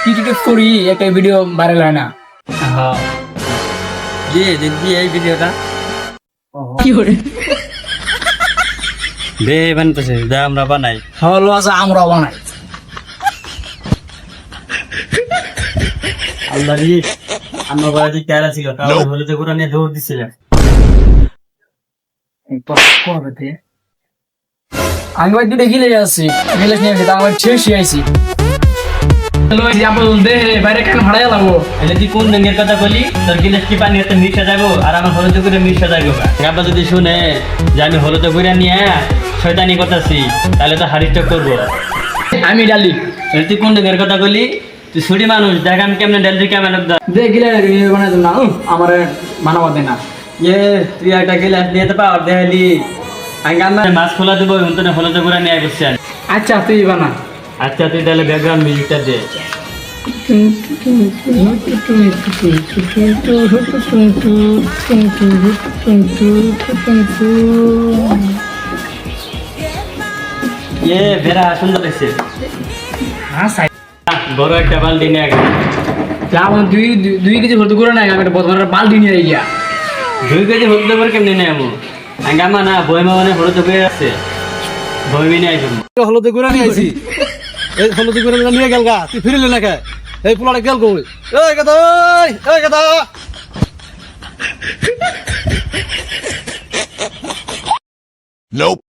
TikTok করি একটা video viral হয় না। হ্যাঁ দিদি এই ভিডিওটা কি করে দে বানতেছে দে আমরা বানাই হলো আছে আমরা বানাই। আল্লাহ রে আমার বাড়িতে ক্যারা ছিল তাহলে হলে তো পুরো নিয়ে দৌড় দিছিল আমি ভাই দুটো গিলে যাচ্ছি গিলাস নিয়ে আসি তা আমার শেষই আইছি বাইরে কেন ভাড়াই লাগবো। এলে তুই কোন রঙের কথা বলি তোর গিলাস কি পানি এত মিশা যাবো আর আমার হলুদ করে মিশা যাবো গাবা যদি শুনে যে আমি হলুদ করে নিয়ে শয়তানি করতেছি তাহলে তো হারিষ্ট করবো। আমি ডালি এলে তুই কোন রঙের কথা বলি তুই ছুটি মানুষ দেখ আমি কেমন ডাল দিকে কেমন দে গিলে বানাই না আমার বানাবা দে না। তুই একটা গিলাস দিয়ে তো পাওয়ার দেখালি আমি আমার মাছ খোলা দেবো হলুদ করে নিয়ে বসছি আচ্ছা তুই বানা। আচ্ছা তুই তাহলে ব্যাকগ্রাউন্ড মিউজিকটা দে বেড়া সুন্দর লাগছে বড় একটা বালতি নিয়ে গেল দুই কেজি হলুদ করে নাই আমি একটা বদমার বালতি নিয়ে গিয়া 2 কেজি হলুদ করে কেমনি নেই আমু আঙ্গামা না বইমা মানে হলুদ করে আছে বইমি নিয়ে আইব হলুদ গুড়া নিয়ে আইছি এই হলুদ গুড়া নিয়ে গেল গা তুই ফিরিলি না খায় এই পোলাটা গেল কই এই কথা এই কথা Nope.